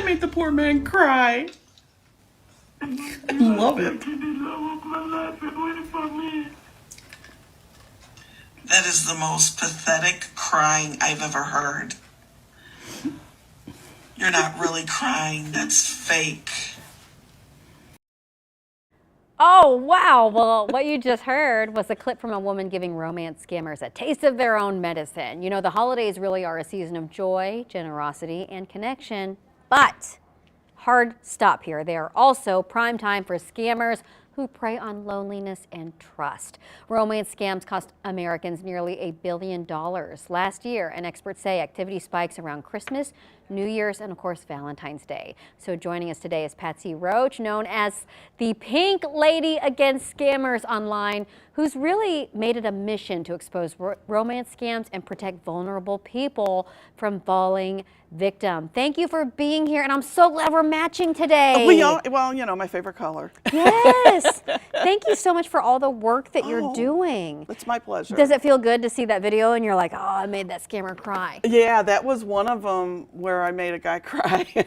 made the poor man cry. I love it. That is the most pathetic crying I've ever heard. You're not really crying, that's fake. Oh, wow. Well, what you just heard was a clip from a woman giving romance scammers a taste of their own medicine. You know, the holidays really are a season of joy, generosity, and connection, but hard stop here. They are also prime time for scammers who prey on loneliness and trust. Romance scams cost Americans nearly $1 billion last year, and experts say activity spikes around Christmas, New Year's, and of course Valentine's Day. So joining us today is Patsy Roach, known as the Pink Lady Against Scammers online, who's really made it a mission to expose romance scams and protect vulnerable people from falling victim. Thank you for being here, and I'm so glad we're matching today. Well, you know, my favorite color. Yes. Thank you so much for all the work that you're doing. It's my pleasure. Does it feel good to see that video and you're like, oh, I made that scammer cry? Yeah, that was one of them where I made a guy cry.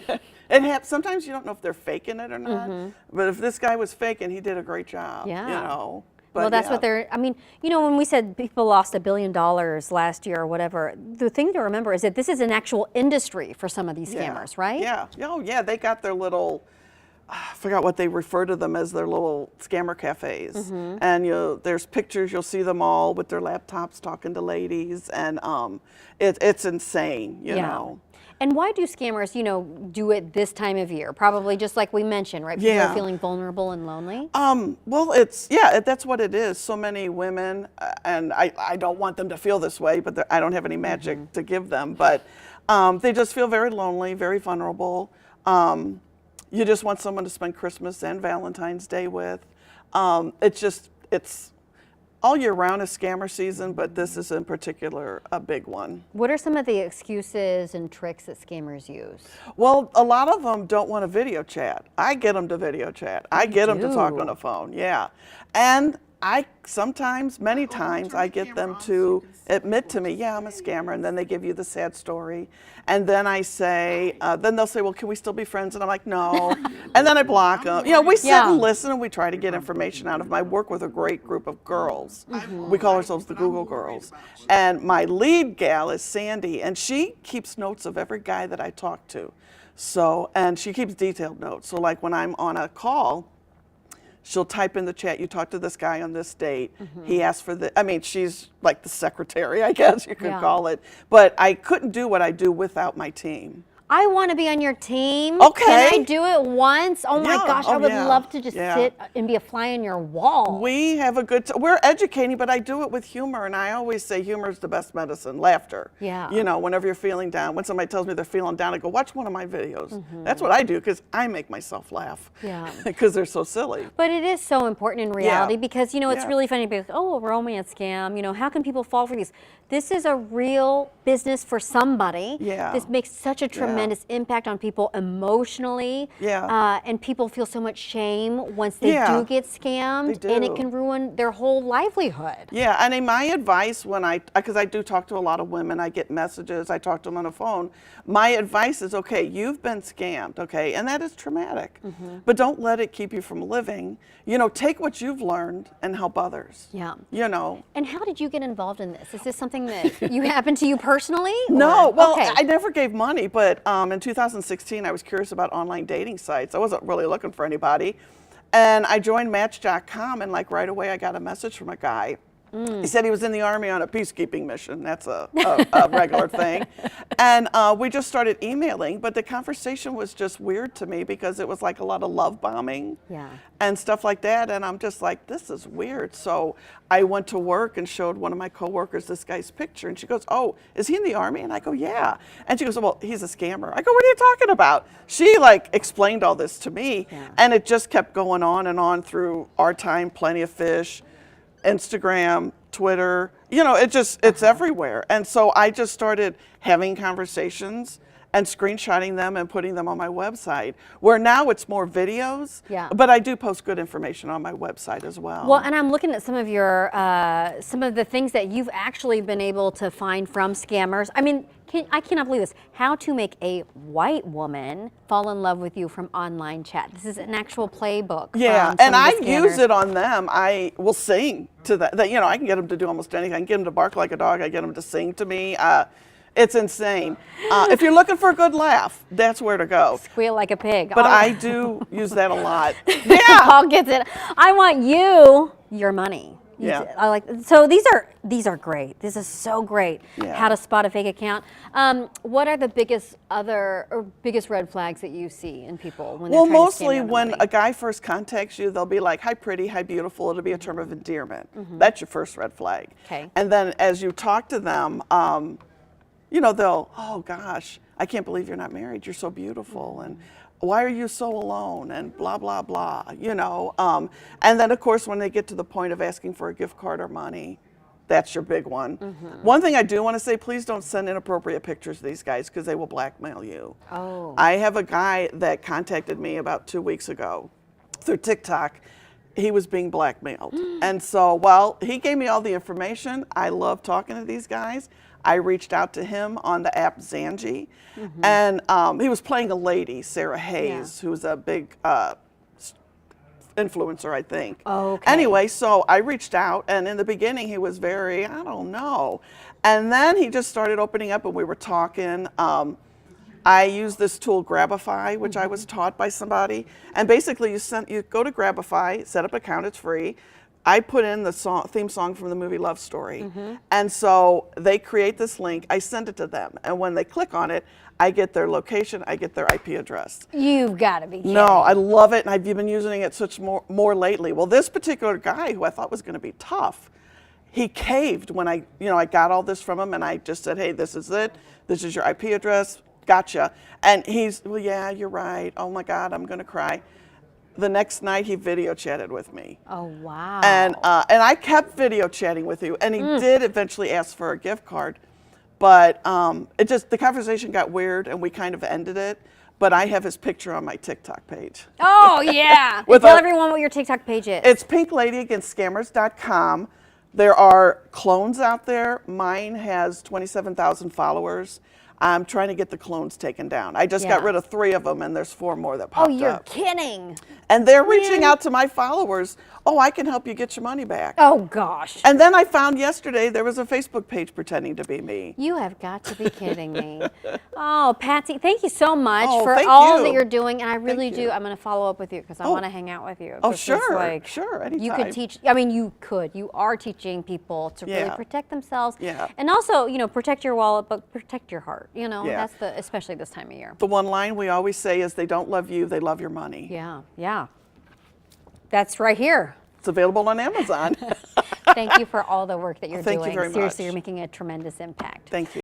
Sometimes you don't know if they're faking it or not, but if this guy was faking, he did a great job. Yeah. You know. Well, that's what they're, I mean, you know, when we said people lost $1 billion last year or whatever, the thing to remember is that this is an actual industry for some of these scammers, right? Yeah. Oh, yeah. They got their little, I forgot what they refer to them as, their little scammer cafes. And there's pictures, you'll see them all with their laptops talking to ladies. And it's insane, you know. And why do scammers, you know, do it this time of year? Probably just like we mentioned, right? People are feeling vulnerable and lonely. Well, that's what it is. So many women, and I don't want them to feel this way, but I don't have any magic to give them, but they just feel very lonely, very vulnerable. You just want someone to spend Christmas and Valentine's Day with. It's all year round is scammer season, but this is in particular a big one. What are some of the excuses and tricks that scammers use? Well, a lot of them don't want to video chat. I get them to video chat. I get them to talk on the phone, yeah. And many times, I get them to admit to me, yeah, I'm a scammer, and then they give you the sad story. And then I say, then they'll say, well, can we still be friends? And I'm like, no. And then I block them. You know, we sit and listen, and we try to get information out of them. I work with a great group of girls. We call ourselves the Google Girls. And my lead gal is Sandy, and she keeps notes of every guy that I talk to. So, and she keeps detailed notes. So like when I'm on a call, she'll type in the chat, you talked to this guy on this date. He asked for she's like the secretary, I guess you could call it. But I couldn't do what I do without my team. I want to be on your team. Okay. Can I do it once? Oh my gosh, I would love to just sit and be a fly on your wall. We have a good we're educating, but I do it with humor, and I always say humor is the best medicine, laughter. Yeah. You know, whenever you're feeling down, when somebody tells me they're feeling down, I go, watch one of my videos. That's what I do, because I make myself laugh. Yeah. Because they're so silly. But it is so important in reality because, you know, it's really funny to be like, oh, a romance scam, you know, how can people fall for these? This is a real business for somebody. Yeah. This makes such a tremendous impact on people emotionally. Yeah. And people feel so much shame once they do get scammed. They do. And it can ruin their whole livelihood. Yeah, and my advice because I do talk to a lot of women, I get messages, I talk to them on the phone. My advice is, okay, you've been scammed, okay, and that is traumatic, but don't let it keep you from living. You know, take what you've learned and help others. Yeah. You know. And how did you get involved in this? Is this something that you happened to you personally? No, well, I never gave money, but in 2016, I was curious about online dating sites. I wasn't really looking for anybody. And I joined Match.com, and like right away, I got a message from a guy. He said he was in the Army on a peacekeeping mission. That's a regular thing. And we just started emailing, but the conversation was just weird to me because it was like a lot of love bombing and stuff like that. And I'm just like, this is weird. So I went to work and showed one of my coworkers this guy's picture. And she goes, oh, is he in the Army? And I go, yeah. And she goes, well, he's a scammer. I go, what are you talking about? She like explained all this to me. And it just kept going on and on through Our Time, Plenty of Fish, Instagram, Twitter, you know, it's everywhere. And so I just started having conversations, and screenshotting them and putting them on my website. Where now it's more videos, Yeah. but I do post good information on my website as well. Well, and I'm looking at some of your, some of the things that you've actually been able to find from scammers. I mean, I cannot believe this. How to make a white woman fall in love with you from online chat. This is an actual playbook. Yeah, from and some I of the use scammers. it on them. I will sing to that. You know, I can get them to do almost anything. I can get them to bark like a dog. I get them to sing to me. It's insane. If you're looking for a good laugh, that's where to go. Squeal like a pig. But Oh. I do use that a lot. Yeah. Paul gets it. I want you your money. Yeah. I like, so these are great. This is so great. Yeah. How to spot a fake account. What are the biggest red flags that you see in people when they're Well, trying to scam mostly you out of when money? a guy first contacts you, they'll be like, hi, pretty, hi, beautiful. It'll be a term of endearment. Mm-hmm. That's your first red flag. Okay. And then as you talk to them, you know, they'll, oh gosh, I can't believe you're not married. You're so beautiful. And why are you so alone? And blah, blah, blah, you know. And then, of course, when they get to the point of asking for a gift card or money, that's your big one. One thing I do want to say, please don't send inappropriate pictures to these guys because they will blackmail you. Oh. I have a guy that contacted me about 2 weeks ago through TikTok. He was being blackmailed. And so while he gave me all the information, I love talking to these guys. I reached out to him on the app Zanji, and he was playing a lady, Sarah Hayes, who's a big influencer, I think. Okay. Anyway, so I reached out, and in the beginning he was very, I don't know. And then he just started opening up, and we were talking. I use this tool Grabify, which I was taught by somebody. And basically you go to Grabify, set up an account, it's free. I put in the theme song from the movie Love Story. And so they create this link, I send it to them. And when they click on it, I get their location, I get their IP address. You've got to be kidding. No, I love it, and I've been using it such more lately. Well, this particular guy who I thought was going to be tough, he caved when I got all this from him, and I just said, hey, this is it. This is your IP address. Gotcha. And he's, well, yeah, you're right. Oh my God, I'm going to cry. The next night, he video chatted with me. Oh, wow. And I kept video chatting with you, and he did eventually ask for a gift card, but the conversation got weird, and we kind of ended it. But I have his picture on my TikTok page. Oh, yeah. Tell everyone what your TikTok page is. It's pinkladyagastscammers.com. There are clones out there. Mine has 27,000 followers. I'm trying to get the clones taken down. I just got rid of 3 of them, and there's 4 more that popped up. Oh, you're kidding. And they're reaching out to my followers. Oh, I can help you get your money back. Oh, gosh. And then I found yesterday there was a Facebook page pretending to be me. You have got to be kidding me. Oh, Patsy, thank you so much Oh, for thank all you. that you're doing. And I really Thank do. you. I'm going to follow up with you because I want to hang out with you. Oh, This is sure, sure, You anytime. could teach, I mean, you are teaching people to really Yeah. protect themselves. Yeah. And also, protect your wallet, but protect your heart. Yeah. That's especially this time of year. The one line we always say is they don't love you, they love your money. Yeah, yeah. That's right here. It's available on Amazon. Thank you for all the work that you're Thank you doing. very Seriously, much. you're making a tremendous impact. Thank you.